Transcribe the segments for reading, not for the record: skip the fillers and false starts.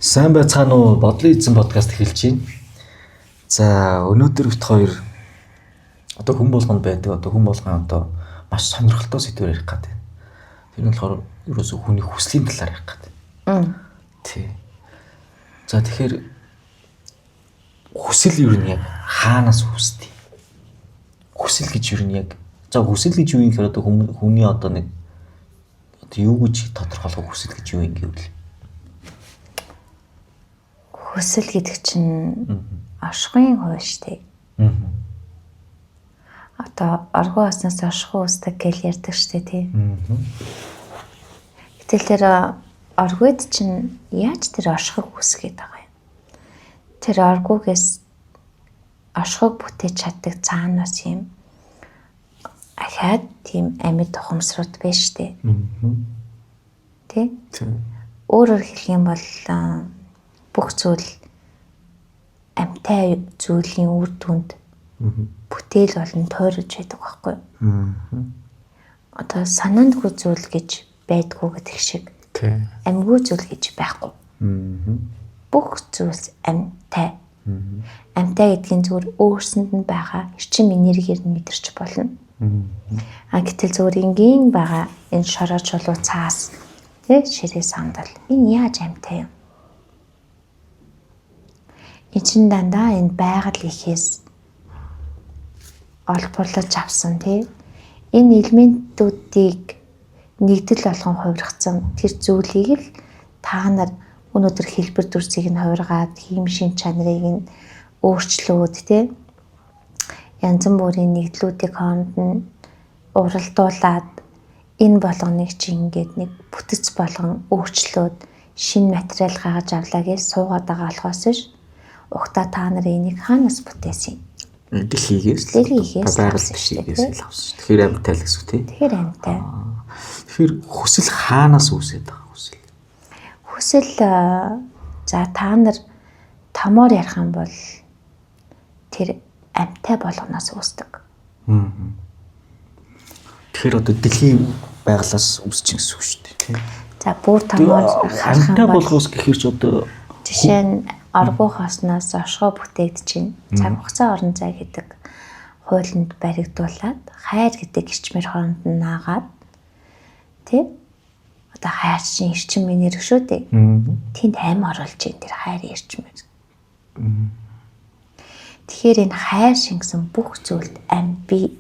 Сайн байцгаана уу? Бодлын эзэн подкаст эхэлж байна. За өнөөдөр бит хоёр одоо хүн болгонд байдаг хүн болгон одоо маш сонирхолтой сэдвээр ярих гэдэг. Тэр нь болохоор ерөөсөө хүний хүслийн талаар ярих гэдэг. Тий. За тэгэхээр хүсэл юу юм яг хаанаас үүсдэг? Хүсэл гэж юу юм яг? За хүсэл гэж юу юм гэхээр одоо хүний одоо нэг одоо юу гэж тодорхойлох хүсэл гэж юу юм гэвэл хүсэл гэдэг чинь оршихуйн хувь штэ. Одоо оргоо оснаас оршихуй үүсдэг гэж ярьдаг штэ тий. Гэтэл тэр оргууд чинь яаж тэр оршихыг үүсгээд байгаа юм? Тэр оргуугээс оршихыг бүтээж чаддаг цаанаас юм ахаад тийм амьд ухамсрууд байж штэ. Тий? Өөрөөр хэлэх юм бол бүх зүйл амьтай зүйлийн үр дүнд бүтээл болон тойрож байдаг байхгүй юу? Одоо санаандгүй зүйл гэж байдгүй гэдэг шиг амьгүй зүйл гэж байхгүй. Бүх зүйлс амьтай. Амьтай гэдгийн зүгээр өөрсөнд нь байгаа эрчим энергээр нь мэдэрч болно. Гэтэл зүгээр энгийн байгаа энэ шороо чулуу цаас тий ширээ сандал энэ яаж амьтай юм? Эчин дандаа энэ байгаль ихээс олборлож авсан тий энэ элементүүдийг нэгдэл болгон хувиргацсан тэр зүйлийг л та нар өнөөдөр хэлбэр дүрсийг нь хувиргаад хийм шин чанарыг нь өөрчлөөд тий янз бүрийн нэгдлүүдийг хооронд нь уралдуулад энэ болгоныг чинь ингээд нэг бүтэц болгон өөрчлөөд шинэ материал гаргаж авлаа гэж суугаад байгаа болохоос биш ухта та нар энийг хаанаас бүтээсэн юм? Дэлхийгээс байгаль бишгээс л авсан. Тэгэхээр амьтай л гэсэн үг тий. Тэгэхээр амьтай. Тэгэхээр хүсэл хаанаас үүсээд байгаа хүсэл? Хүсэл за та нар томоор ярих юм бол тэр амьтай болгоноос үүсдэг. Тэгэхээр одоо дэлхийн байгалаас үүсэж гэсэн үг шүү дээ тий. За бүр томоор харах амьтай юм бол болгоос гэхээр ч одоо жишээ нь оргуу хооснаас оршихуй бүтээгдэж чинь цаг хугацаа орон зай гэдэг хуулинд баригдуулаад хайр гэдэг эрчмээр хооронд нь наагаад тий одоо хайр чинь эрчим энерги шүү дээ. Тэнд амь оруулж ийн тэр хайрын эрчмээр. Тэгэхээр энэ хайр шингэсэн бүх зүйлд амь бий.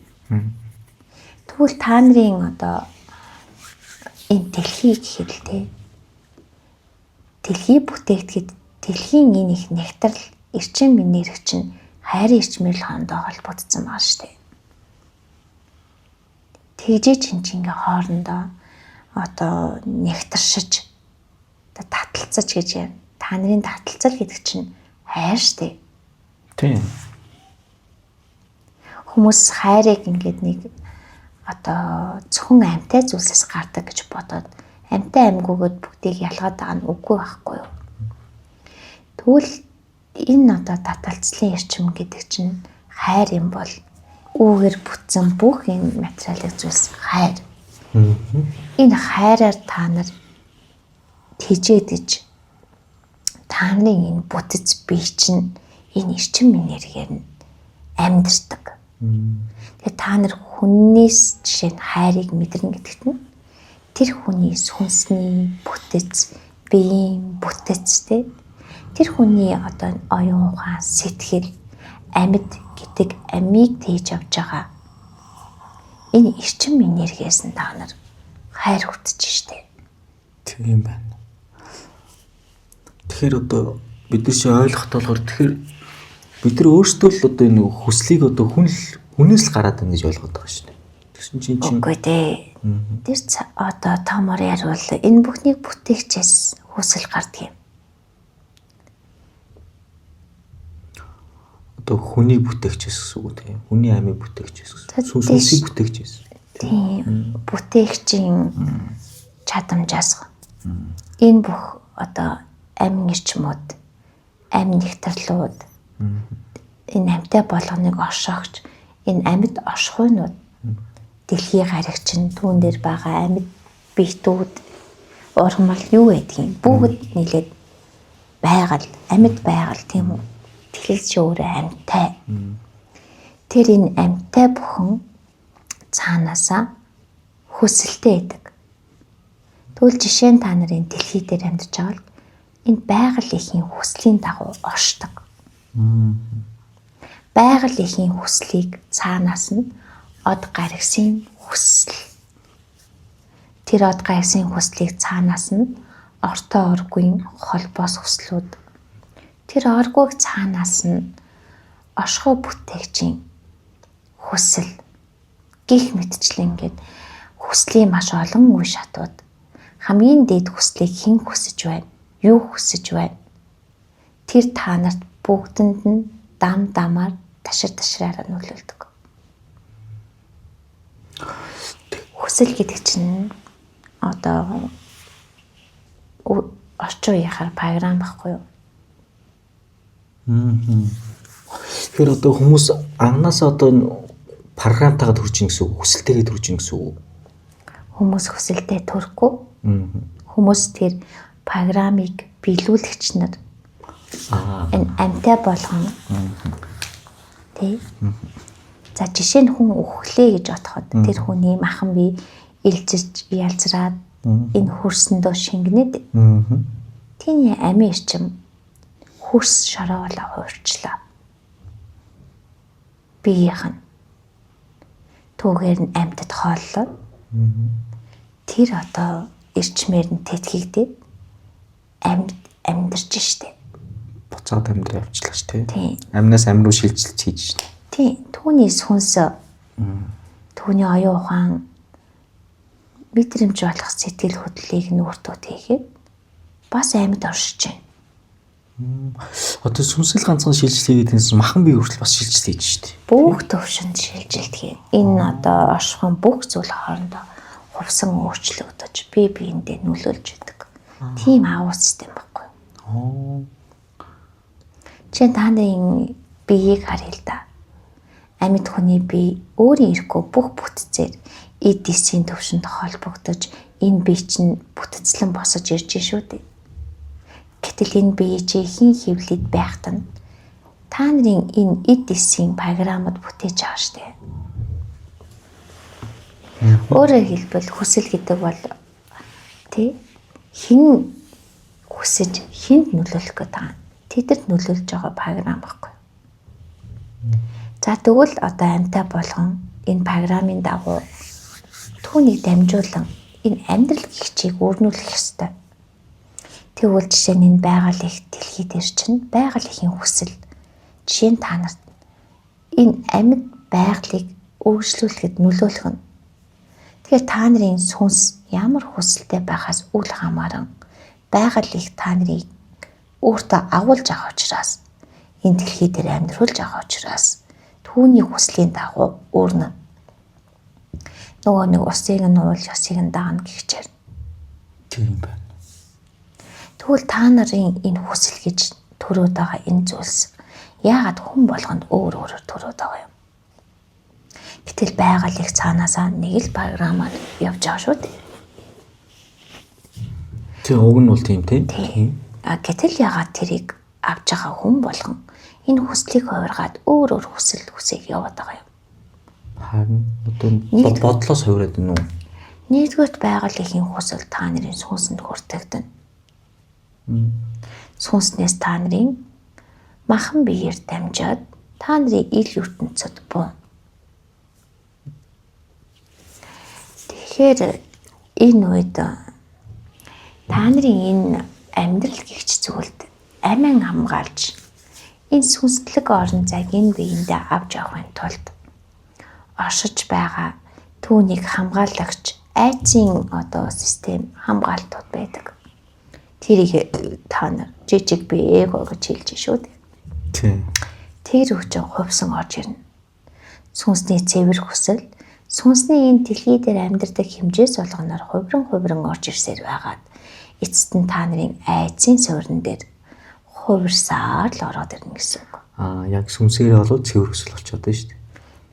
Тэгвэл та нарын одоо энэ дэлхий гэхэл тий дэлхий бүтээгдэхэд дэлхийн энэ их нэгтрал эрчим энерги чинь хайрын эрчмээр л хоорондоо холбогдсон байна шүү дээ. Тэгжээ чинь ингээ хоорондоо одоо нэгтаршиж одоо таталцаж гэж юм. Та нарын таталцал гэдэг чинь хайр шүү дээ. тийм. Хүмүүс хайрыг ингээд нэг одоо зөвхөн амьтай зүйлсээс гардаг гэж бодоод амьтай амьгүйгод бүгдийг ялгаад байгаа нь үгүй байхгүй юу? Тэгвэл энэ одоо таталцлын эрчим гэдэг чинь хайр юм бол үүгээр бүтсэн бүх энэ материалын зүйлс хайр. Энэ хайраар та нар тэжээдэж та нарын энэ бүтэц бие чинь энэ эрчим энергээр нь амьдэрдэг. Тэгээ та нар хүннээс жишээ нь хайрыг мэдэрнэ гэдэгт нь тэр хүний сүнсний бүтэц, биеийн бүтэц тий тэр хүний одоо оюун ухаан, сэтгэл, амьд гэдэг амийг тээж авч байгаа. Энэ эрчим энергиээс нь та нар хайр хүртэж штэ. Тийм байна. Тэгэхээр одоо бид нар чи ойлгох болохоор тэгэхээр бид нар өөрсдөө л одоо энэ хүслийг одоо хүнээс л гараад байна гэж ойлгоод байгаа шүү дээ. Тэгсэн чинь үгүй дээ. Тэр одоо томор ярил энэ бүхнийг бүтээгчээс хүсэл гардаг юм. Одоо хүний бүтээгчээс гэсэн үг тийм. Хүний амийг бүтээгчээс гэсэн. Сүнсийг бүтээгчээс. Тийм. Бүтээгчийн чадамжаас. Энэ бүх одоо амин эрчмүүд, амин нэгтрлүүд энэ амьтай болгоныг оршоогч энэ амьд оршихуйнууд дэлхий гарагчин түүн дээр байгаа амьд биетүүд ургамал юу байдгийг бүгд нийлээд байгаль, амьд байгаль тийм үү? Тэлэл чи өөрөө амьтай. Тэр энэ амьтай бүхэн цаанаасаа хүсэлтэй байдаг. Тэгвэл жишээ нь та нарын дэлхий дээр амьдарч байгаа л энэ байгаль ихийн хүслийн дагуу оршдог. Байгаль ихийн хүслийг цаанаас нь од гаргисын хүсэл. Тэр од гаргисын хүслийг цаанаас нь ортой оргүй холбоос хүслүүд. Тэр оргүйг цаанаас нь оршихуй бүтээгчийн хүсэл гих мэтчлэн ингээд хүслийн маш олон үе шатууд. Хамгийн дээд хүслийг хэн хүсэж байна? Юу хүсэж байна? Тэр та нарт бүгдэнд нь дам дамаар ташраараа нөлөөлдөг. Хүсэл гэдэг чинь одоо орчин үеийнхаар програм байхгүй юу? Тэгэхээр одоо хүмүүс анханасаа одоо энэ програмтайгаа төрж ийн гэсэн үг, хүсэлтэйгээ төрж ийн гэсэн үг. Хүмүүс хүсэлтэй төрөхгүй. Хүмүүс тэр програмыг биелүүлэгч нар энэ амьтай болгоно. Тэ? За жишээ нь хүн өөхлөө гэж бодоход тэр хүний махан бие илжиж ялзраад энэ хөрсөндөө шингэнэд. Тэний амийн эрчим хөрс шороолоо хуурчлаа. Биеийнх нь түүгээр нь амьтад хооллоо. Тэр одоо эрчмээр нь тэтгэгдээд амьдарч штэ. Буцаад амьдрал явуулчихлаа ш тий. Амнаас амь руу шилжилт хийж штэ. Тий. Түүний сүнс түүний оюун ухаан мэдрэмж болох сэтгэл хөдлөлийг нүүртүүд хийгээд бас амьд оршиж байна. Одоо сүнсэл ганцхан шилжилт хийгээд гэсэн махан бие хүртэл бас шилжилт хийж штэ. Бүх төвшөнд шилжилт хий. Энэ одоо оршихуйн бүх зүйл хоорондоо хувсан өөрчлөгдөж бие биендээ нөлөөлж идэг. Тийм аав систем баггүй. Чи та нарын биеийг харъя л да. Амьд хүний бие өөрийн ирэхгүй бүх бүтцээр эдисийн төвшөнд холбогдож энэ бие чинь бүтцлэн босож ирж шүү дээ. Гэтэл энэ бие чи хин хөвлөд байхад нь та нарын энэ эдисийн програмд бүтээж байгаа штэ. Өөрөөр хэлбэл хүсэл гэдэг бол тий хин хүсэж хинд нөлөөлөх гэдэг. Тэдэд нөлөөлж байгаа програм баггүй. За тэгвэл одоо амьтаа болгон энэ програмын дагуу түүнийг дамжуулан энэ амьдрал гихчийг өрнүүлэх ёстой. Тэгвэл жишээ нь энэ байгаль их дэлхий дээр чинь байгаль ихийн хүсэл. Жишээ нь та нарт энэ амьд байгалыг өөрчлүүлэхэд нөлөөлөх нь. Тэгэхээр та нарын сүнс ямар хүсэлтэй байхаас үл хамааран байгаль их та нарыг өөртөө агуулж байгаа учраас энэ дэлхий дээр амьдруулж байгаа учраас түүний хүслийн дагуу өөрнө нөгөө нэг усыг нь уулж усыг нь даана гихчээр. Тийм байна. Тэгвэл та нарын энэ хүсэл гэж төрөөд байгаа энэ зүйлс яагаад хүн болгонд өөр өөрөөр төрөөд байгаа юм? Гэтэл байгаль их цаанаасаа нэг л програмаар явж байгаа шүү дээ. Тийм уг нь бол тийм тийм. Гэтэл яагаад тэрийг авч байгаа хүн болгон энэ хүслийг хувиргаад өөр хүсэл хүсээг яваад байгаа юм? Харин одоо бодлоос хувираад байна уу? Нэгдүгээр байгаль ихийн хүсэл та нарын сүнсэнд хүртэгдэнэ. Сүнснээс та нарын махан биеэр дамжаад та нарын ил ертөнцөд буу. Тэгэхээр энэ үед та нарын энэ амьдрал гихч зүйлд амин хамгаалж энэ сүнслэг орон зайг энэ биендээ авч явахын тулд оршиж байгаа түүнийг хамгаалагч айцын одоо систем хамгаалтууд байдаг. Тэрийг та нар жижиг бие эго гэж хэлж шүү дээ. Тийм. Тэр хүчин хувьсан орж ирнэ. Сүнсний цэвэр хүсэл сүнсний энэ дэлхий дээр амьдардаг хэмжээс болгоноор хувиран орж ирсээр байгаад эцэст нь та нарын айцын суурин дээр хувирсаар л ороод ирнэ гэсэн үг. Яг сүнсээрээ болоод цэвэр хүсэл болчиход байна шүү дээ.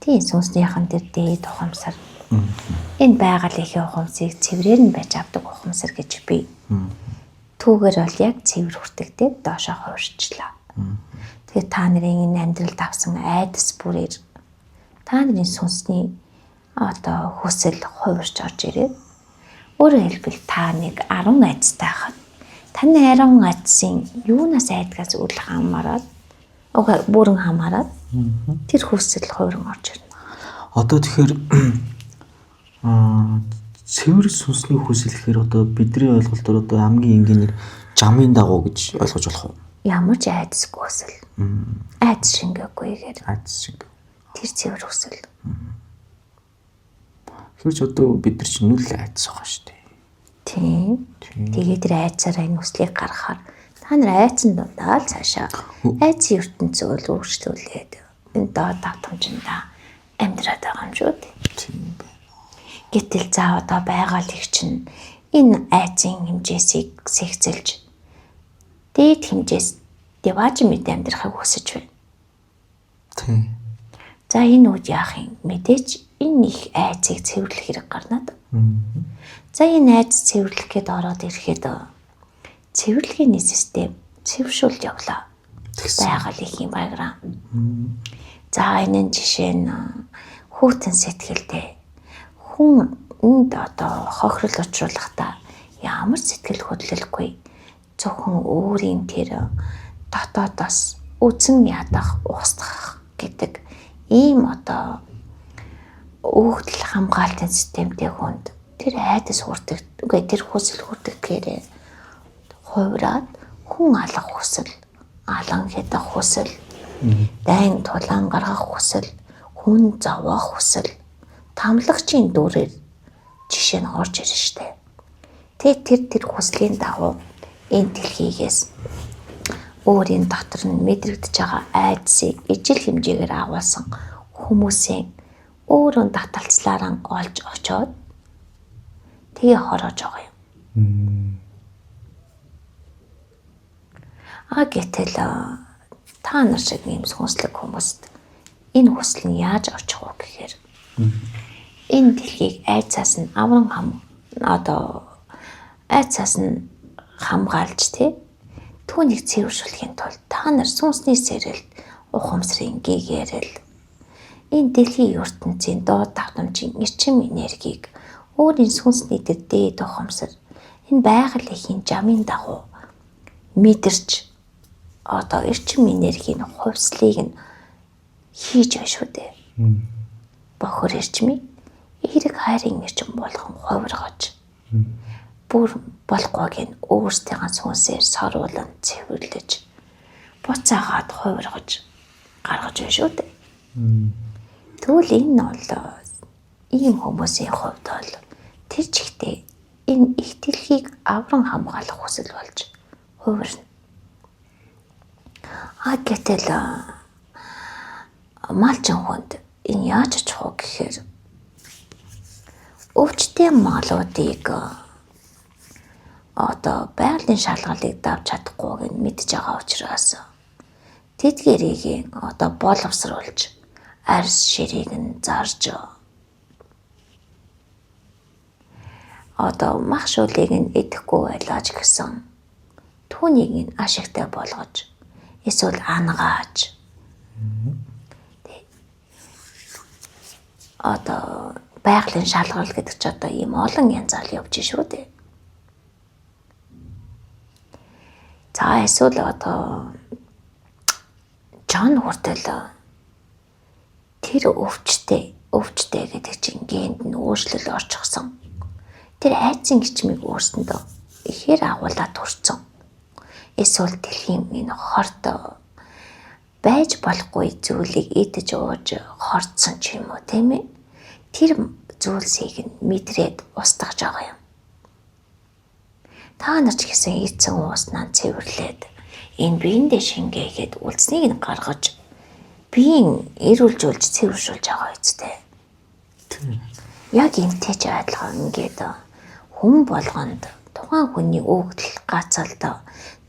Тийм сүнснийхэн дээр дээд ухамсар. Энэ байгаль ихийн ухамсыг цэврээр нь байж авдаг ухамсар гэж би түүгээр бол яг цэвэр хүртэгдээд доошоо хуурчлаа. Тэгээд та нарын энэ амьдралд авсан айдас бүрээр та нарын сүнсний одоо хүсэл хуурч орж ирээд өөрөөр хэлбэл та нэг 10 айдастай хахад таны 10 айдасын юунаас айдгаас үл хамааран бүрэн хамааран тэр хүсэл хууран орж ирнэ. Одоо тэгэхээр цэвэр сүнсний хүсэл гэхээр одоо бидний ойлголтоор одоо хамгийн энгийнээр жамын дагуу гэж ойлгож болох уу? Ямар ч айдасгүй хүсэл. Айдас шингээгүйгээр. Айдас шиг. Тэр цэвэр хүсэл. Хэрвээ одоо бид нар чинь нүл айдас байгаа шүү дээ. Тийм. Тэгээд тэр айдсаараа энэ хүслийг гаргахаар та нар айдсан дундаа л цаашаа айдсын ертөнцөө өөрчлүүлээд энэ доод давтамжиндаа амьдраад байгаа юм шүү дээ. Тийм байна. Гэтэл за одоо байгаль чинь энэ айцын хэмжээсийг сэгцэлж дээд хэмжээс деваж мэд амьдрахыг хүсэж байна. Тийм. За энэ үед яах юм? Мэдээж энэ их айцыг цэвэрлэх хэрэг гарна да. За энэ айц цэвэрлэх гээд ороод ирэхэд цэвэрлэгийн систем цэвэршүүлж явлаа. Байгаль их юм байграа. За энэ жишээ нь хүүтэн сэтгэлтэй хүн энд одоо хохирол учруулахдаа ямар сэтгэл хөдлөлгүй зөвхөн өөрийн тэр дотоодоос үзэн ядах устгах гэдэг ийм одоо өгдөл хамгаалтын системтэй хүнд тэр айдас хүрдэг тэр хүсэл хүрдэхээр хувираад хүн алах хүсэл алан хядах хүсэл дайн тулаан гаргах хүсэл хүн зовоох хүсэл тамлагчийн дүрээр жишээ нь орж ирж штэ. Тэгээд тэр хүслийн дагуу энэ дэлхийгээс өөрийн дотор нь мэдрэгдэж байгаа айдсыг ижил хэмжээгээр агуулсан хүмүүсийн өөрөнд таталцлаараа олж очоод тэгээ хороож байгаа юм. Гэтэл та нар шиг ийм сүнслэг хүмүүст энэ хүсэл нь яаж очих вэ гэхээр энэ дэлхийг айцаас нь авран айцаас нь хамгаалж түүнийг цэвэршүүлэхийн тулд та нар сүнсний сэрэлт ухамсарын гэгээрэл энэ дэлхийн ертөнцийн доод давтамжийн эрчим энергийг өөрийн сүнсний дээд ухамсар энэ байгалийн жамын дагуу мэдэрч одоо эрчим энергийн хувьслыг нь хийж байна шүү дээ. Бохор эрчмийг эерэг хайрын эрчим болгон хувиргаж бүр болохгүйг нь өөрсдийн сүнсээр саруулан цэвэрлэж буцаагаад хувиргаж гаргаж байна шүү дээ. Тэгвэл энэ бол ийм хүмүүсийн хувьд бол тэр чигтээ энэ их дэлхийг авран хамгаалах хүсэл болж хувирна. Гэтэл малчин хүнд энэ яаж очих вэ гэхээр өвчтэй малуудыг одоо байгалийн шалгалыг давж чадахгүйг нь мэдж байгаа учраас тэдгэрийг одоо боловсруулж арьс ширийг нь зарж одоо мах шүүлийг нь идэхгүй байлаач гэсэн түүнийг нь ашигтай болгож эсвэл ангааж одоо байгалийн шалгал гэдэг ч одоо ийм олон янзаар явж шүү дээ. За эсвэл одоо Жон хүртэл тэр өвчтэй гэдэг чинь генд нь өөрчлөл орчихсон. Тэр айцын гिचмийг өөрсөндөө ихээр агуулад төрсөн. Эсвэл дэлхийн энэ хорт байж болохгүй зүйлийг идэж ууж хорцсон ч юм уу тийм ээ. Тэр зүйлсийг нь мэдрээд устгаж байгаа юм. Та нар ч гэсэн ийдсэн ууснаа цэвэрлээд энэ биендээ шингээгээд үлдснийг нь гаргаж биеийн эрүүлжүүлж цэвэршүүлж байгаа үстэй. Яг энтэй ч адилхан ингээд хүн болгонд тухайн хүний өгдөл гацалд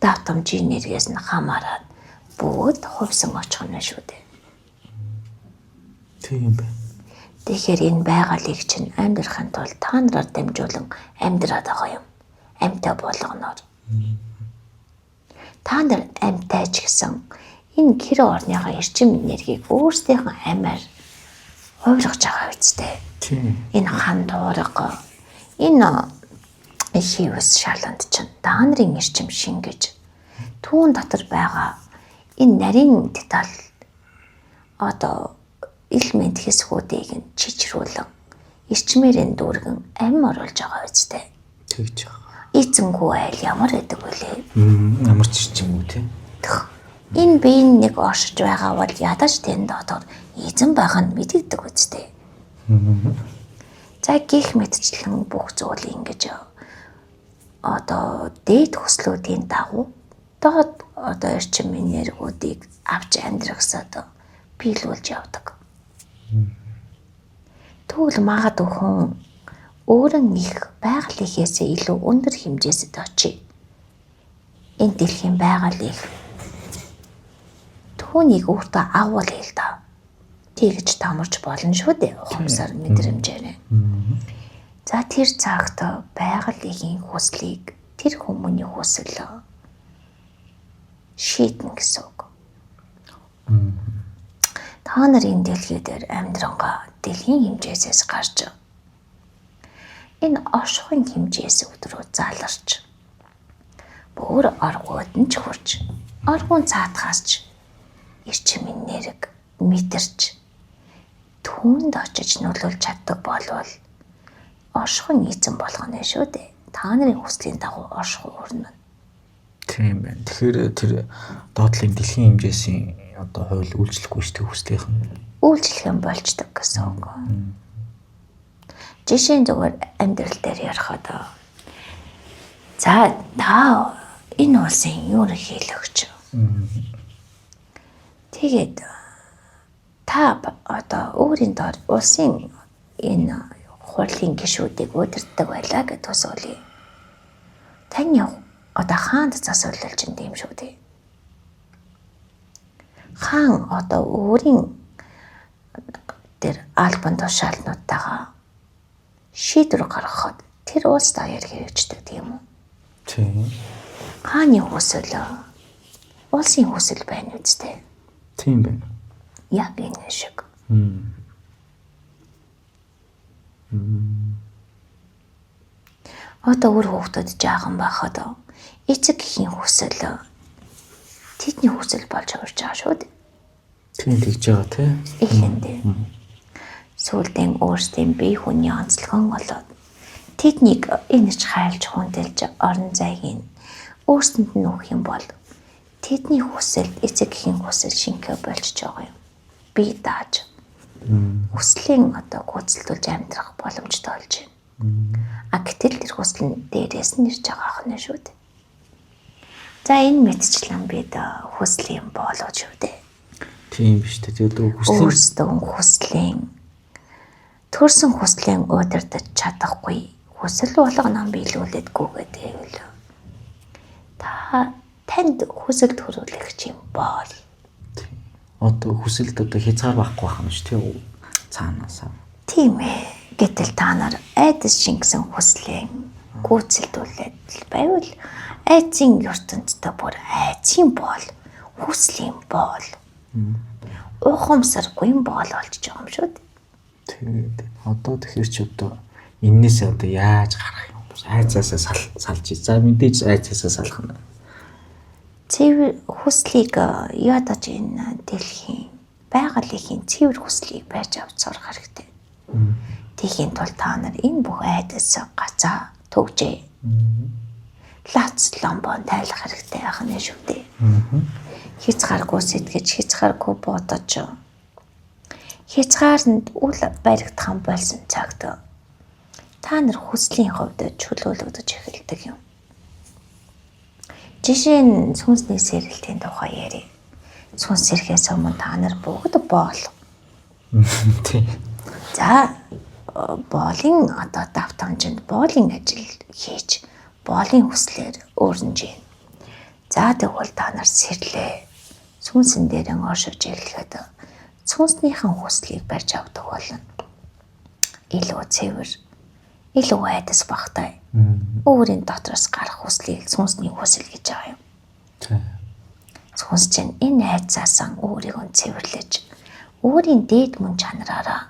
давтамжийн энергиэс нь хамаарат бүгд хувьсан очих нь шүү дээ. Тийм байна. Тэгэхээр энэ байгалыг чинь амьдрахын тулд та нараар дамжуулан амьдраад байгаа юм. Амьтаа болгоноор. Та нар амьтайч гэсэн энэ гэр орныхоо эрчим энергийг өөрсдийнхөө амиар хувиргаж байгаа үстэй. Тийм. Энэ хан дуурга, энэ хийвэс шаланд чинь та нарын эрчим шингэж түүн дотор байгаа энэ нарийн деталь одоо элемент хэсгүүдийг нь чичрүүлэн эрчмээрэн дүүргэн амь оруулж байгаа үстэй. Тэгж байгаа. Эзэнгүй айл ямар байдаг вүлээ? Ямар ч юм уу те. Энэ биеийн нэг оршиж байгаа бол ядаж тэнд дотор эзэн байгаа нь мэдэгдэг үстэй. За гих мэтчлэн бүх зүйл ингэж одоо дээд хөслүүдийн дагуу доод одоо эрчим энергиудыг авч амьдрахсаад биелүүлж явдаг. Тэгвэл магадгүй хүн өөрөн их байгалийнхээсээ илүү өндөр хэмжээсэд очие. Энэ дэлхийн байгалыг түүнийг өөртөө агуул хэл та. Тэгж тамарч болно шүү дээ. Ухамсар мэдрэмжээр. За тэр цагт байгалийн хүслийг тэр хүмүүний хүсэл шийднэ гэсэн үг. Та нарын дэлхий дээр амьдрангаа дэлхийн хэмжээсээс гарч энэ оршихуйн хэмжээс өдрөө заларч бүр аргууд нь ч хурж аргуун цаатахаас ч эрчим энерги мэдэрч түүнд очиж нөлөөлж чаддаг болвол оршихуйн эзэн болох нь шүү дээ. Та нарын хүслийн дагуу оршихуй өрнө. Тийм байна. Тэгэхээр тэр доотлын дэлхийн хэмжээсийн одоо хууль үйлчлэхгүй шүү дээ хүслийнх нь. Үйлчлэх юм болчдөг гэсэн үг. Жишээ нь зүгээр амьдрал дээр ярихад за та энэ улсын ерөнхийлөгч. Тэгээд та одоо өөрийн доор улсын энэ хурлын гишүүдийг удирддаг байлаа гэж төсөөлье. Таны одоо хаанд засварлаж юм шүү дээ. Хаан одоо өөрийн тэр албан тушаалнуудтайгаа шийдвэр гаргахад тэр улс даяар хэрэгждэг тийм үү? Тийм. Хааны хүсэл улсын хүсэл байна үстэй. Тийм байна. Яг энэ шиг. Одоо өөр хүүхдүүд жаахан байхад эцэг эхийн хүсэл тэдний хүсэл болж орж байгаа шүү дээ. Тийм тэгж байгаа тий. Ихэндээ. Сүүлдээ өөрсдийн бие хүний онцлогон болоод тэднийг энэч хайлж хүндэлж орон зайг нь өөрсдөнд нь өгөх юм бол тэдний хүсэл эцэг эхийн хүсэл шингээ болчихж байгаа юм. Би дааж хүслийн одоо гүйцэлдүүлж амьдрах боломжтой болж байна. А гэтэл тэр хүсэл нь дээрээс нь ирж байгаа ах нь шүү дээ. За энэ мэдчлэн бид хүслийн болоо шүү дээ. Тийм биш үү? Тэгээд өөрсдөө хүслийн төрсөн хүслийн удирдах чадахгүй хүсэл болгоно биелүүлээдгүй гэдэг. Та танд хүсэл төрүүлэх юм бол одоо хүсэлд одоо хязгаар байхгүй байх юм шүү дээ. Цаанаасаа. Тийм ээ. Гэтэл та нар айдас шингэсэн хүслээ гүйцэлдүүлээд байвал айцын ертөндтэй бүр айцын бол хүслийн бол ухамсаргүй бол олж байгаа юм шүү дээ. Тэгээд одоо тэгэхээр чи одоо эннээс одоо яаж гарах юм бэ? Айцаасаа салж. За мэдээж айцаасаа салах нь. Цэвэр хүслийг ядаж энэ дэлхийн байгалийн цэвэр хүслийг байж авч сурах хэрэгтэй. Тэхийн тул та нар энэ бүх айдас гацаа төгжээ. Лац ламбон тайлах хэрэгтэй байх нь шүү дээ. Хязгааргүй сэтгэж, хязгааргүй бодож хязгаарланд үл баригдах болсон цагт та нар хүслийн хувьд чөлөөлөгдөж эхэлдэг юм. Жишээ нь сүнсний сэргэлтийн тухай ярив. Сүнс сэрхээс өмнө та нар бүгд боол. Тийм. За боолын одоо давтамжинд боолын ажил хийж боолын хүслээр өөрнөж юм. За тэгвэл та нар сэрлээ. Сүнсэн дээр оршиж эхлэхэд сүнснийхэн хүслийг барьж авдаг болно. Илүү цэвэр, илүү айдас багтай. Өөрийн дотроос гарах хүслийг сүнсний хүсэл гэж байгаа юм. Тийм. Сүнс чинь энэ айцаасан өөрийгөө цэвэрлэж өөрийн дээд мөн чанараараа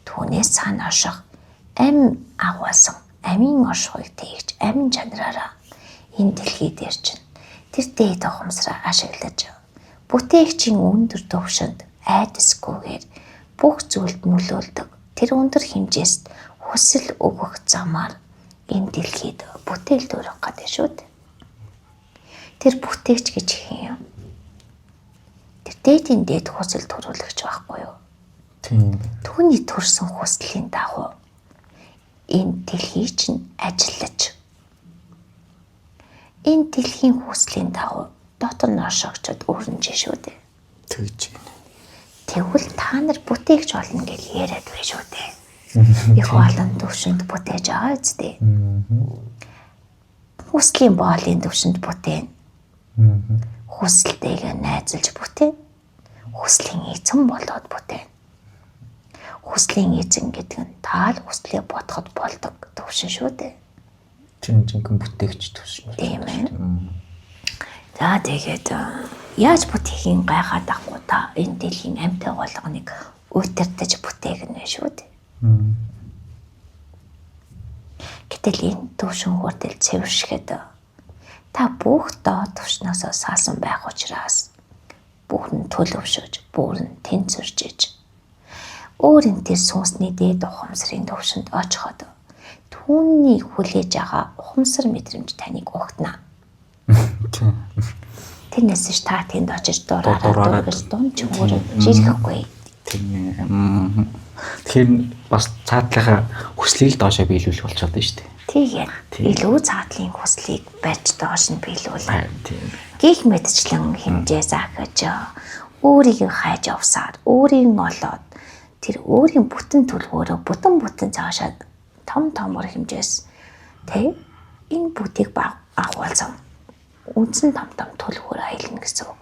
түүнээс цаана орших амь агуулсан амийн оршихыг тээгч амин чанараараа энэ дэлхий дээр чинь тэр дээд ухамсараа ашиглаж бүтээгчийн өндөр төвшөнд айдасгүйгээр бүх зүйлд нөлөөлдөг тэр өндөр хэмжээст хүсэл өгөх замаар энэ дэлхийд бүтээл төрөх гэдэг шүү дээ. Тэр бүтээгч гэж хин юм. Тэр дээдийн дээд хүсэл төрүүлэгч байхгүй юу? Тийм. Түүний төрсөн хүслийн дагуу энэ дэлхий чинь ажиллаж энэ дэлхийн хүслийн дагуу дотор нь оршогчод өрнөж шүү дээ. Тэгж байна. Тэгвэл та нар бүтээгч болно гэж яриад байна шүү дээ. Их олон төвшөнд бүтээж байгаа үстэй. Хүслийн боолын төвшөнд бүтээн. Хүсэлтэйгээ найзалж бүтээн. Хүслийн эзэн болоод бүтээн. Хүслийн эзэн гэдэг нь таал хүслээ бодоход болдог төвшин шүү дээ. Жинхэнэ бүтээгч төвшин. Тийм ээ. За тэгээд яаж бүтэхийн гайхаад ахгүй та энэ дэлхийн амьтаа болгоныг үйлдэрдэж бүтээгнэ шүү дээ. Гэтэл энэ төвшин хүртэл цэвэршгээд та бүх доод төвшнөөс салсан байх учраас бүр нь төлөвшөж, бүр нь тэнцвэрж иж өөрийн тэр сүнсний дээд ухамсарын төвшөнд очиход түүний хүлээж байгаа ухамсар мэдрэмж таныг угтана. Тэрнээс ч та тэнд очиж дураараа гэж дунч өөрөө жирэхгүй. Тийм. Тэгэхээр бас цаатлахаа хүслийг доошоо биелүүлэх болж байгаа шүү дээ. Тэгээд илүү цаатлын хүслийг барьж доош нь биелүүлэх. Тийм. Гих мэдчлэн хэмжээ заахаж өөрийг хайж явсаар өөрийг олоод тэр өөрийн бүтэн төлөвөөрөө бүтэн цаашаад том томор хэмжээс тэ энэ бүтийг агуулсан үндсэн том төлөвөөр аялна гэсэн үг.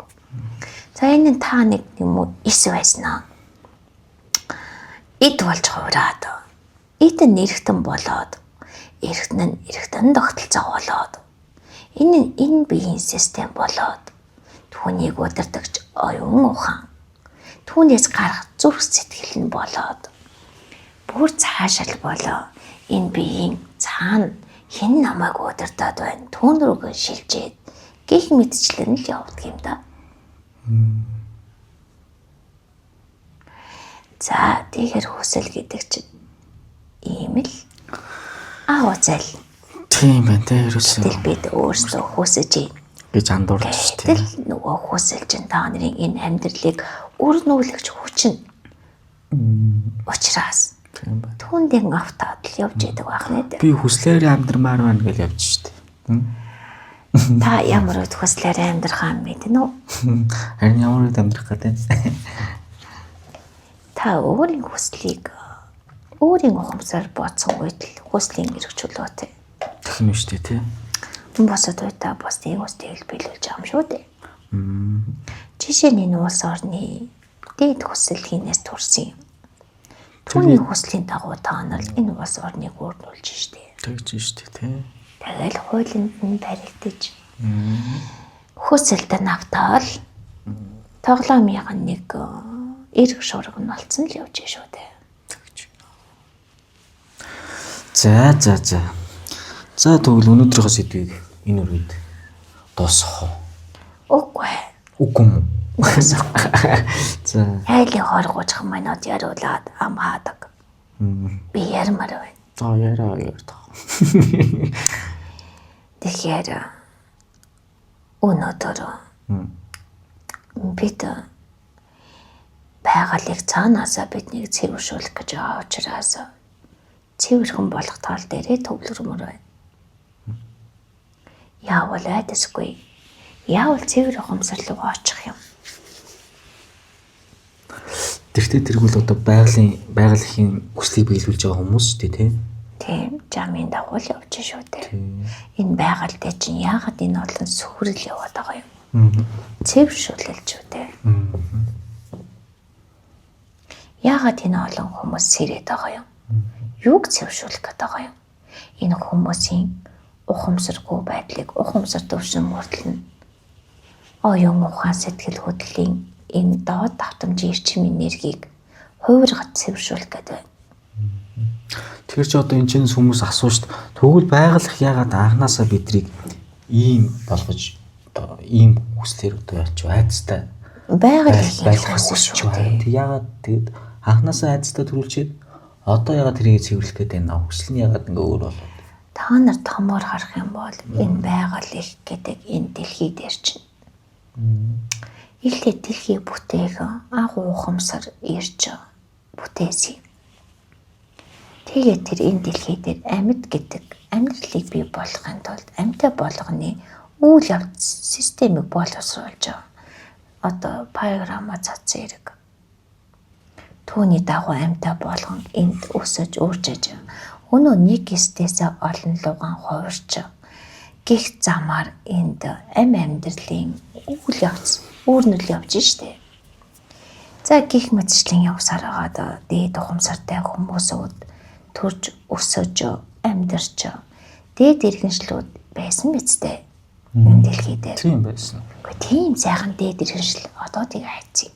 За энэ та нэг юм уу эс байснаа. Эд болж хувраад эд нэрхтэн болоод эргэтэн тогтолцоо болоод энэ биеийн систем болоод түүнийг удирдахч оюун ухаан түүнээс гарах зүрх сэтгэл нь болоод бүр цаашаал болоо энэ биеийн цаана хэн намайг удирдаад байна түүн рүүгээ шилжээд гих мэдчлэн л явдаг юм да. За тэгэхээр хүсэл гэдэг чинь ийм л уцал. Тийм байна те ерөөсөө. Тэгэл бид өөрсдөө хүсэж гэж андуурч шүү дээ. Тэгэл нөгөө хүсэл чинь та нарын энэ амьдралыг өрнүүлэгч хүчин. Учраас тийм байна. Түүндээ автаад л явж идэг байх нэ. Би хүслээр амьдрмаар байна гэж явж шүү дээ. Та ямар үд хүслээр амьдрах юм мэднэ үү? Харин ямар үд амьдрах гэдэг. Та өөрийн хүслийг өөрийн ухамсараар бодсон үед л хүслийн эргчүүлээтэй. Тэгнэ шүү дээ тий. Босод та босдын хүслийг биелүүлж байгаа юм шүү дээ. Жишээ нь энэ улс орны дээд хүсэл хинээс төрсөн юм. Түүний хүслийн дагуу та нар энэ улс орныг өөрнүүлж штэ. Тэгж штэ тий. Тэгэл хуулинд нь баригдаж хүсэлтэд навтаал тоглоомынх нь нэг эрг шуурга нь болцсон л явж шүү дээ. За. За тэгвэл өнөөдрийнхөө сэдвийг энэ үрээд дуусгах уу? Үгүй юм. За. Хайлын хоргооч манад яриулаад ам хаадаг. Би ярмаар байна. За яраа. Тэгэхээр өнөөдөр бид байгалыг цаанаасаа биднийг цэвэршүүлэх гэж байгаа учраас цэвэрхэн болох тал дээрээ төвлөрмөр байна. Яавал айдасгүй. Яавал цэвэр ухамсарлыг очих юм. Тэгтээ тэргүүл одоо байгалийн хүслийг биелүүлж байгаа хүмүүс шүү дээ тий. Тийм, жамын дагуу л явж шүү дээ. Энэ байгальтай чинь яагаад энэ олон сүхрэл яваад байгаа юм? Цэвэршүүлэлч шүү дээ. Яагаад энэ олон хүмүүс сэрээд байгаа юм? юуг цэвэршүүлэх гэдэг байгаа юм. Энэ хүмүүсийн ухамсаргүй байдлыг ухамсар төвшин мөрдлөн оюун ухаан сэтгэл хөдлөлийн энэ доод давтамжийн эрчим энергийг хувиргаж цэвэршүүлэх гэдэг. Тэгэхээр чи одоо энэ чинь хүмүүс асуу шүү дээ. Тэгвэл байгалах яагаад анханасаа бидрийг ийм болгож одоо ийм хүслээр одоо яач айцтай байгалах хүсэж байна. Тэг яагаад тэгэд анханасаа айцтай төрүүлчихэд одоо яагаад тэрийг цэвэрлэх гэдэг энэ хүсэл нь яагаад ингээ өөр болоод. Та нар томоор харах юм бол энэ байгалах гэдэг энэ дэлхий дээр чинь илээ дэлхий бүтээх агуу ухамсар ирж бүтээсэн. Тэгээд тэр энэ дэлхий дээр амьд гэдэг амьдралыг бий болгохын тулд амьтаа болгоны үйл явц системийг боловсруулж байгаа. Одоо программа цацсан хэрэг. Түүний дагуу амьтаа болгон энд өсөж өөрчилж өнөө нэг эстээсээ олон лугаан хувирч гих замаар энд амьдралын үйл явц өөрнөл явж штэ. За гих мэтчлэн явсаар байгаа дээд ухамсартай хүмүүсүүд төрж өсөж амьдарч дээд иргэншлүүд байсан бидтэй энэ дэлхий дээр. Тийм байсан. Гэхдээ тийм сайхан дээд иргэншил одоо тийг хайцсан.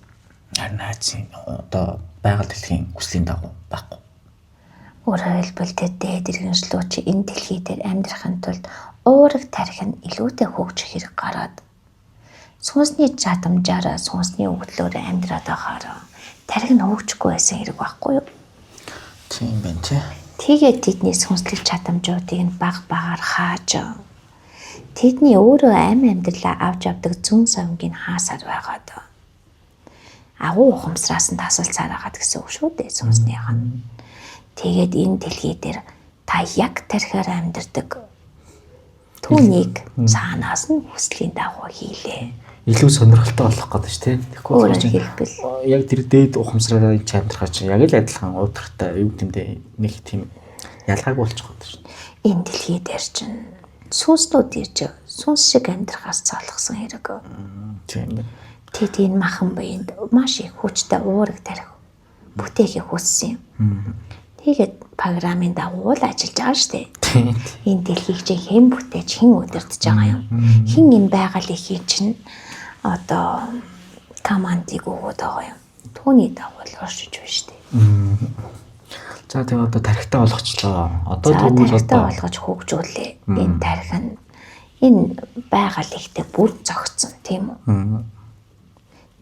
Харин хайцсан одоо байгаль дэлхийн хүслийн дагуу байхгүй. Өөрөөр хэлбэл дээд иргэншлүүд чи энэ дэлхий дээр амьдрахын тулд уураг тарих нь илүүтэй хөгжих хэрэг гараад сүнсний чадамжаараа сүнсний өгдлөөр амьдраад байхаар тарих нь хөгжихгүй байсан хэрэг байхгүй юу? Тийм байна тий. Тэгээд тэдний сүнслэг чадамжуудыг нь баг багаар хааж тэдний өөрөө амьдралаа авч авдаг зүүн совингийг хаасаар байгаад агуу ухамсараас нь тасалцаар хагаад гэсэн үг шүү дээ сүнснийх нь. Тэгээд энэ дэлхий дээр та яг тарихаар амьдардаг түүнийг цаанаас нь хүслийн дагуу хийлээ. Илүү сонирхолтой болох гэдэг шүү дээ. Тэгэхгүй хэлбэл яг тэр дээд ухамсараараа энэ амьдрахаа чинь яг л адилхан удиртай юм тэмдээ нэг тийм ялгаагүй болчих гээд шүү дээ. Энэ дэлхий дээр чинь сүнснүүд ирж сүнс шиг амьдрахаас цаалгасан хэрэг. Тийм байна. Тэд энэ махан биед маш их хүчтэй уураг тарих бүтээхийг хүссэн юм. Тэгээд програмын дагуу л ажиллаж байгаа шүү дээ. Энэ дэлхийг чинь хэн бүтээж хэн удирдах байгаа юм. Хэн энэ байгалийнхыг чинь одоо командыг өгöd байгаа юм. Түүний дагуу л оршиж байна шүү дээ. За тэгээ одоо тархитаа болгочлоо. Одоо тэгвэл одоо болгож хөгжүүлээ. Энэ тархи нь энэ байгаль ихтэй бүр зогцсон тийм үү?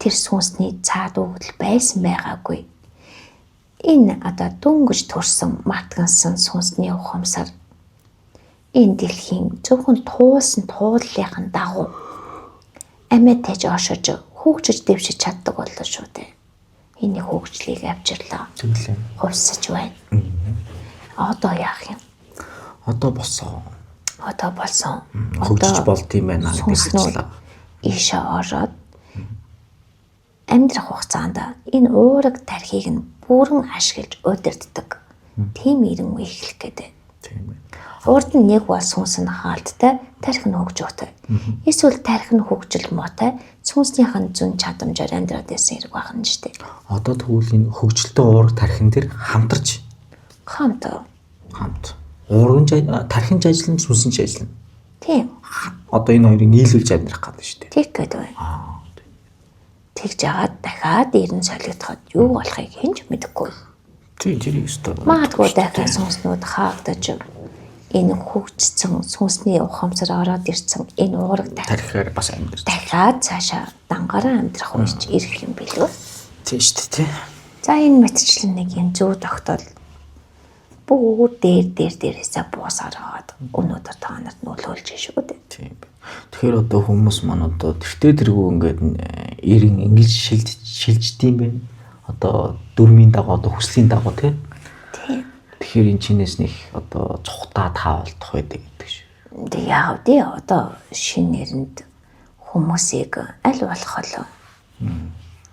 Тэр сүнсний цаад өгдөл байсан байгаагүй. Энэ одоо дөнгөж төрсөн матгансан сүнсний ухамсар энэ дэлхийн зөвхөн туулсан тууллынхын дагуу амьд тааж оршиж хөгжиж дэвшиж чаддаг боллоо шүү дээ. Энэ хөгжлийг авчирлаа. Тэглээ. Хувьсаж байна. Одоо яах юм? Одоо болсон. Одоо болсон. Хөгжиж болд юм байна гэсэлчлээ. Ийшээ ороод амьдрах хугацаанд энэ уураг тархийг нь бүрэн ашиглаж удирддаг. Тийм ирэн үе эхлэх гэдэг. Тийм байна. Урд нь нэг бол сүнс нь хаалттай, тархи нь хөгжөөтэй. Эсвэл тархи нь хөгжил муутай, сүнснийх нь зүүн чадамжаар амьдраад байсан хэрэг байна шүү дээ. Одоо тэгвэл энэ хөгжилтэй уураг тархин дээр хамтарч хамт. Уурган тархин ажиллана, сүнсэн ажиллана. Тийм. Одоо энэ хоёрыг нийлүүлж амьдрах гэдэг шүү дээ. Тэг гэдэг байна. Тэгж яагаад дахиад ирэн солигдоход юу болохыг хэн ч мэдэхгүй. Тийм тэрийг өстой. Магадгүй дахиад сүнснүүд хаагдаж энэ хөгжсөн сүнсний ухамсар ороод ирсэн энэ уураг тархиар бас амьдрах. Дахиад цаашаа дангаараа амьдрах үеч ирэх юм билүү? Тийм шүү дээ. За энэ мэтчлэн нэг юм зөв тогтоол бүр дээрээсээ буусаар аваад өнөөдөр та нарт нөлөөлж шүү дээ. Тийм. Тэгэхээр одоо хүмүүс маань одоо тэртээ тэргүй ингээд эрен ингэж шилждэг юм байна. Одоо дөрмийн дагуу одоо хүслийн дагуу тийм. Тэгэхээр энэ чинээс нэг одоо цухтаа таавалдах байдаг гэдэг шүү. Тэг яав дээ одоо шинэ нэрэнд хүмүүсийг аль болох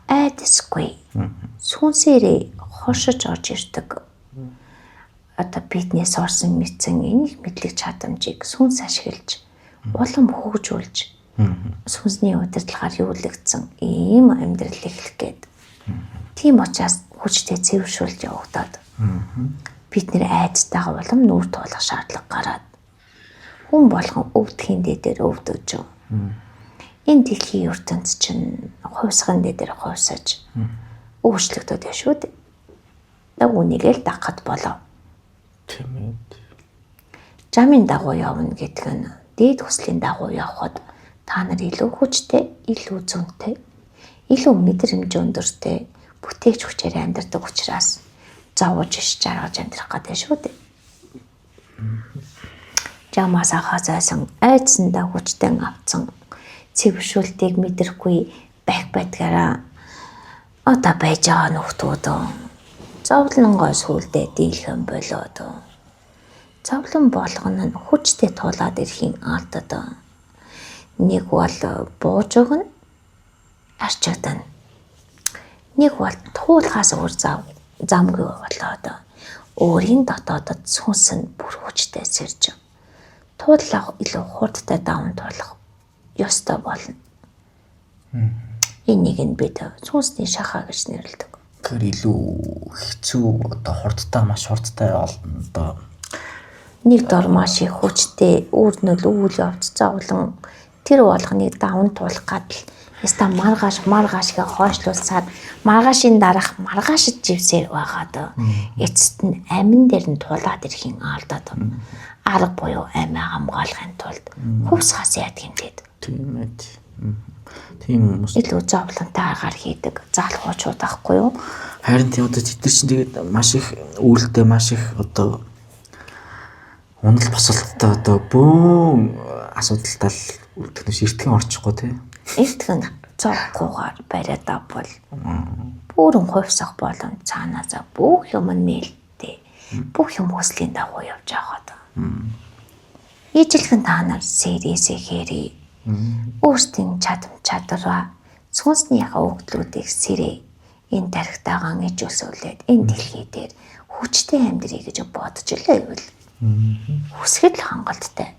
айдасгүй сүнсээрээ хошиж орж ирдэг. Одоо биднээс орсон мэдсэн энэ мэдлэг чадамжийг сүнс ашиглаж улам хөгжүүлж сүнсний удирдлагаар юулагдсан ийм амьдрал эхлэх гээд тийм учраас хүчтэй цэвэршүүлж явагдаад бид нэр айцтайгаа улам нүүр туулах шаардлага гараад хүн болгон өвдгийн дээр өвдөж. Энэ дэлхийн ертөнд чинь хувьсган дээр хувьсаж өөрчлөгдөд байна шүү дээ. Үүнийг л дагахад болов. Тийм ээ. Жамын дагуу явна гэдэг нь дээд хүслийн дагуу явхад та нар илүү хүчтэй, илүү зөнтэй, илүү мэдрэмж өндөртэй бүтээгч хүчээр амьдардаг учраас зовж иш жаргаж амьдрах гэдэг шүү дээ. Жамаас хазаасан айдсандаа хүчтэн авцсан цэвэршүүлтийг мэдрэхгүй байдгаараа одоо байж байгаа нөхдүүд зовлонгоо сүулдэ дийлхэн болоод зовлон болгоно нь хүчтэй тулаад ирэхийн алдад нэг бол бууж өгнө арчигдана. Нэг бол туулахаас өөр замгүй болоод өөрийн дотоодод сүнс нь бүр хүчтэй сэрж туулах илүү хурдтай даван туулах ёстой болно. Энийг нь бид сүнсний шахаа гэж нэрлэдэг. Тэр илүү хэцүү одоо хурдтай маш хурдтай болно одоо. Нэг дор маш их хүчтэй үүрнэл үйл явц зовлон тэр болгоныг даван туулах гадал яста маргааш гэ хойшлуулсаар маргаашийн дараах маргаашд живсээр байгаад эцэст нь амин дээр нь тулаад ирэхийн алдаад арга буюу амиа хамгаалахын тулд хөвс яадаг юм гээд. Тийм ээ. Тийм хүмүүс илүү зовлонтой аргаар хийдэг заалхуучууд ахгүй юу? Харин тийм одоо тэд нар чинь тэгээд маш их үйлдэл маш их одоо унал босолттой одоо бөөн асуудалтай л үлдэх нь ширтгэн орчихгүй тий. Эртгэн цоггуугаар бариад авбал бүрэн хувьсах болон цаанаасаа бүх юм нээлттэй бүх юм хүслийн дагуу явж байгаа. Ижлэгэн та нар сэрээсээ хэрий өөрсдийн чадвараа сүнсний өгдлүүдийг сэрээ энэ тархитаагаа ижүүлсүүлээд энэ дэлхий дээр хүчтэй амьдрий гэж бодож илээ гэвэл хүсэхэд л хангалттай.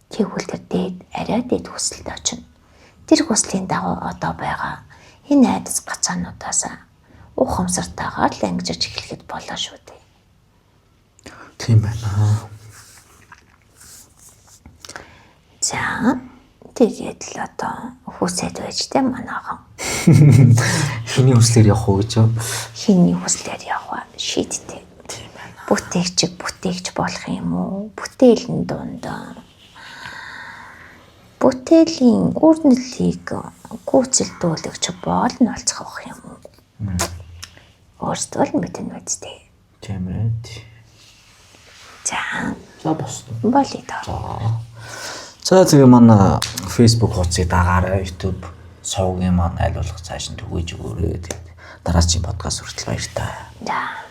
Тэгвэл тэр дээд арай дээд хүсэлд очино. Тэр хүслийн дагуу одоо байгаа энэ айдас гацаануудаас ухамсартайгаар л ангижиж эхлэхэд болоо шүү дээ. Тийм байна. За тэгээд л одоо хүсээд байж тэ манайхан. Хиний хүслээр явах уу гэж юу? Хиний хүслээр явах шийдтэй. Тийм байна. Бүтээгч болох юм уу? Бүтээлийн дунд бүтээлийн үрнэлийг гүйцэлдүүлэгч болно олцох юм уу? Өөрсдөө л мэднэ үстэй. Тийм ээ. За босдоо. Болий доо. За тэгээ манай Facebook хуудсыг дагаарай, YouTube сувгийн маань аль болох цааш нь түгэж өгөөрэй. Тэгээд дараагийн подкаст хүртэл баяр таа. За.